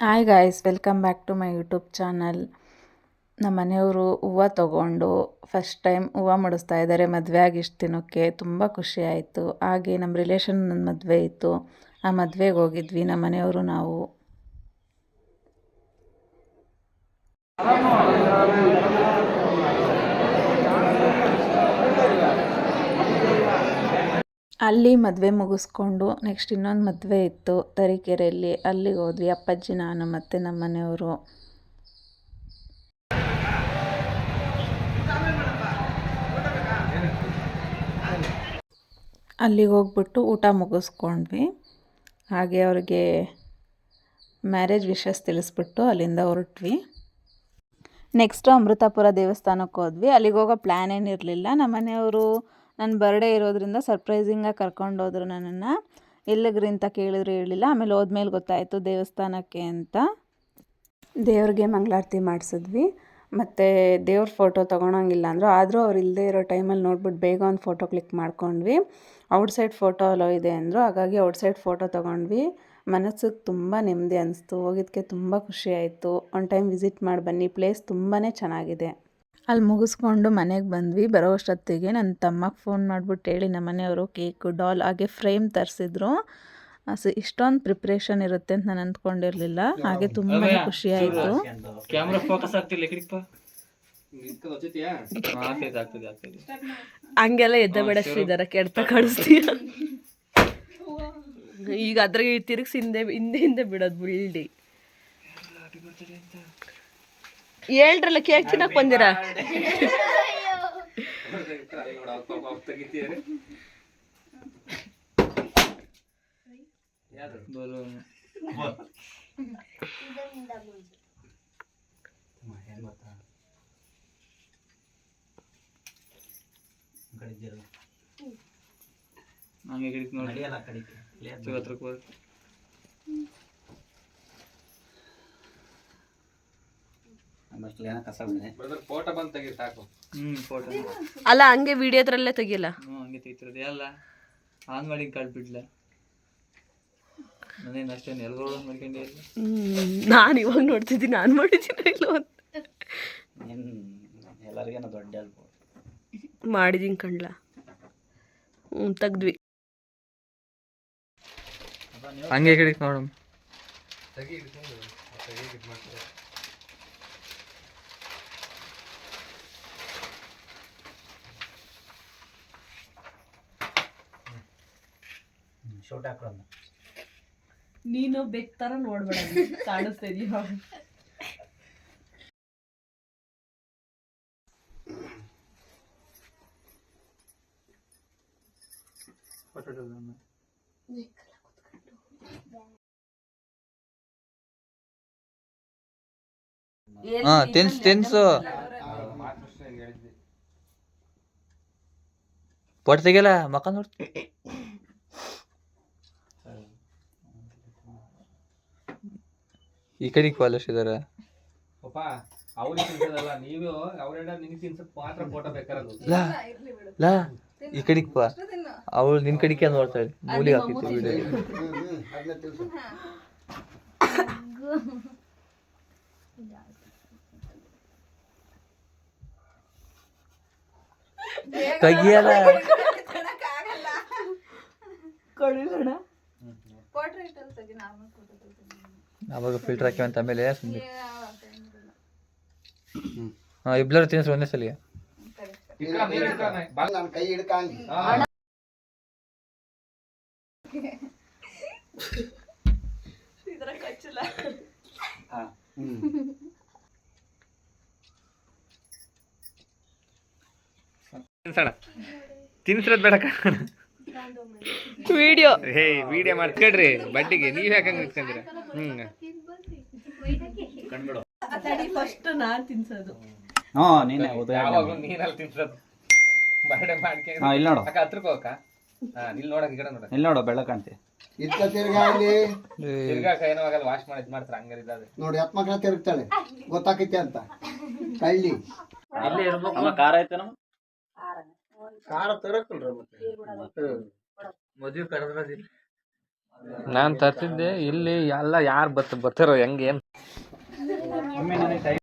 Hi guys, welcome back to my YouTube channel. ನಮ್ಮ ಮನೆಯವರು ಹೂವು ತೊಗೊಂಡು ಫಸ್ಟ್ ಟೈಮ್ ಹೂವು ಮುಡಿಸ್ತಾ ಇದ್ದಾರೆ. ಮದುವೆ ಆಗಿ ಇಷ್ಟು ದಿನಕ್ಕೆ ತುಂಬ ಖುಷಿ ಆಯಿತು. ಹಾಗೆ ನಮ್ಮ ರಿಲೇಷನ್ ಮದುವೆ ಇತ್ತು, ಆ ಮದುವೆಗೆ ಹೋಗಿದ್ವಿ ನಮ್ಮ ಮನೆಯವರು ನಾವು. ಅಲ್ಲಿ ಮದುವೆ ಮುಗಿಸ್ಕೊಂಡು ನೆಕ್ಸ್ಟ್ ಇನ್ನೊಂದು ಮದುವೆ ಇತ್ತು ತರೀಕೆರೆಯಲ್ಲಿ, ಅಲ್ಲಿಗೆ ಹೋದ್ವಿ. ಅಪ್ಪಾಜಿ, ನಾನು ಮತ್ತು ನಮ್ಮ ಮನೆಯವರು. ಅಲ್ಲಿಗೆ ಹೋಗ್ಬಿಟ್ಟು ಊಟ ಮುಗಿಸ್ಕೊಂಡ್ವಿ. ಹಾಗೆ ಅವ್ರಿಗೆ ಮ್ಯಾರೇಜ್ ವಿಷಸ್ ತಿಳಿಸ್ಬಿಟ್ಟು ಅಲ್ಲಿಂದ ಹೊರಟ್ವಿ. ನೆಕ್ಸ್ಟು ಅಮೃತಾಪುರ ದೇವಸ್ಥಾನಕ್ಕೆ ಹೋದ್ವಿ. ಅಲ್ಲಿಗೆ ಹೋಗೋ ಪ್ಲ್ಯಾನ್ ಏನಿರಲಿಲ್ಲ. ನಮ್ಮ ಮನೆಯವರು ನನ್ನ ಬರ್ಡೇ ಇರೋದ್ರಿಂದ ಸರ್ಪ್ರೈಸಿಂಗಾಗಿ ಕರ್ಕೊಂಡೋದ್ರು ನನ್ನನ್ನು. ಎಲ್ಲಿಗ್ರಿ ಅಂತ ಕೇಳಿದ್ರು, ಹೇಳಿಲ್ಲ. ಆಮೇಲೆ ಹೋದ್ಮೇಲೆ ಗೊತ್ತಾಯಿತು ದೇವಸ್ಥಾನಕ್ಕೆ ಅಂತ. ದೇವ್ರಿಗೆ ಮಂಗಳಾರತಿ ಮಾಡಿಸಿದ್ವಿ. ಮತ್ತು ದೇವ್ರ ಫೋಟೋ ತೊಗೊಳಂಗಿಲ್ಲ ಅಂದರು. ಆದರೂ ಅವ್ರು ಇಲ್ಲದೇ ಇರೋ ಟೈಮಲ್ಲಿ ನೋಡ್ಬಿಟ್ಟು ಬೇಗ ಒಂದು ಫೋಟೋ ಕ್ಲಿಕ್ ಮಾಡ್ಕೊಂಡ್ವಿ. ಔಟ್ಸೈಡ್ ಫೋಟೋ ಅಲೋ ಇದೆ ಅಂದರು, ಹಾಗಾಗಿ ಔಟ್ಸೈಡ್ ಫೋಟೋ ತೊಗೊಂಡ್ವಿ. ಮನಸ್ಸಿಗೆ ತುಂಬ ನೆಮ್ಮದಿ ಅನಿಸ್ತು. ಹೋಗಿದ್ದಕ್ಕೆ ತುಂಬ ಖುಷಿ ಆಯಿತು. ಒನ್ ಟೈಮ್ ವಿಸಿಟ್ ಮಾಡಿ ಬನ್ನಿ, ಪ್ಲೇಸ್ ತುಂಬಾ ಚೆನ್ನಾಗಿದೆ. ಅಲ್ಲಿ ಮುಗಿಸ್ಕೊಂಡು ಮನೆಗೆ ಬಂದ್ವಿ. ಬರೋ ಅಷ್ಟೊತ್ತಿಗೆ ನನ್ನ ತಮ್ಮಗೆ ಫೋನ್ ಮಾಡಿಬಿಟ್ಟು ಹೇಳಿ ನಮ್ಮ ಮನೆಯವರು ಕೇಕು, ಡಾಲ್ ಹಾಗೆ ಫ್ರೇಮ್ ತರಿಸಿದ್ರು. ಇಷ್ಟೊಂದು ಪ್ರಿಪ್ರೇಷನ್ ಇರುತ್ತೆ ಅಂತ ನಾನು ಅಂದ್ಕೊಂಡಿರಲಿಲ್ಲ. ಹಾಗೆ ತುಂಬಾ ಖುಷಿ ಆಯಿತು. ಹಂಗೆಲ್ಲ ಎದ್ದ ಬೇಡ ಶ್ರೀಧರ, ಕೆಡ್ತ ಕಾಣಿಸ್ತೀಯ. ಈಗ ಅದ್ರಾಗ ತಿರುಗಿಸಿ ಹಿಂದೆ ಬಿಡೋದು ಬಿಲ್ಡಿ. ಹೇಳ್ರಲ್ಲ, ಕೇಕ್ ತಿನ್ನಕ್ ಬಂದಿರ. ಅಲ್ಲ, ಹಂಗೆ ವಿಡಿಯೋದ್ರಲ್ಲೇ ತೆಗಿಯಲ್ಲ. ಆನ್ ಮಾಡಿ ಕಳ್ಬಿಡ್ಲ. ನಾನು ಇವಾಗ ನೋಡ್ತಿದ್ದೀನಿ, ನಾನು ಮಾಡಿದ್ದೀನಿ ಇಲ್ಲ ಮಾಡಿದೀನಿ ಕಣ್ಲ. ತೆಗ್ದ್ವಿ. ಹಂಗೆ ಕಿಡಿಕ್ ನೋಡು. ನೀನು ಬೆಕ್ ತರ ನೋಡ್ಬೇಡ, ಕಾಣಿಸ್ತಾ ಇದೀಯ. ತಿನ್ಸು ಪೊಟ್ ತೆಗಿಯಲ್ಲ, ಮಕ್ಕ ನೋಡ್ತಿ. ಈ ಕಡೆ ಕಾಲೇಜಿದಾರ ಲಾ, ಈ ಕಡೆಗೆ ಬಾ. ಅವಳು ನಿನ್ ಕಡೆಗೆ ನೋಡ್ತಾಳೆ. ಮೂಲಿ ಹಾಕಿತ್ತು ವಿಡಿಯೋ. ತೆಗಿಯಲ್ಲ. ಅವಾಗ ಫಿಲ್ಟರ್ ಹಾಕಿವಂತ ಆಮೇಲೆ ಸುಮ್ಮನೆ ಇಬ್ಲರ್ ತಿನ್ಸ್ ಒಂದೇ ಸಲ. ಕೈ ಹಿಡ್ಕಂಗಿ ತಿನ್ಸ್ರದ್ ಬೇಡ ವಿಡಿಯೋ ವಿಡಿಯೋ ಮಾಡ್ಕೊಳ್ರಿ. ಬಡ್ಡಿಗೆ ನೀವ್ ಯಾಕಂಗ್ ನಿಂತ್ಕೊಂಡಿರ? ಫಸ್ಟ್ ನಾನ್ ತಿನ್ಸೋದು. ನೀನಲ್ಲಿ ತಿನ್ಸೋದು ಬರ್ಡೆ ಮಾಡ್ಕೊಂಡು ಇಲ್ಲಿ ನೋಡು. ಅಕ್ಕ ಹತ್ರಕ್ಕೆ ಹೋಗಕ್ಕ. ಇಲ್ಲಿ ನೋಡಕ್ ಈ ಕಡೆ ನೋಡ. ಇಲ್ಲಿ ನೋಡು, ಬೆಳ್ಳ ಕಾಣ್ತಿ. ಇತ್ತ ತಿರ್ಗಾಗ್ಲಿ ತಿರ್ಗಾಕ ಏನೋ ಆಗಲ್ಲ, ವಾಶ್ ಮಾಡಿ ಮಾಡ್ತಾರೆ. ಹಂಗಾರಿದ್ದಾದ್ರೆ ನೋಡಿ, ಹತ್ ಮಕ್ಳ ತಿರುಗ್ತಾಳೆ, ಗೊತ್ತಾಕೈತೆ ಅಂತ. ಕಳ್ಳಿ ಅಲ್ಲೇ ಇರ್ಬೇಕು. ಖಾರ ಐತೆ ನಮ್ಮ ಖಾರ ತರಕಲ್ರ ಮತ್ತೆ ಮದುವೆ ಕರೆದ್ರದಿಲ್ಲ. ನಾನು ತರ್ತಿದ್ದೆ ಇಲ್ಲಿ ಎಲ್ಲ ಯಾರು ಬರ್ತಾರೋ ಹೆಂಗೆ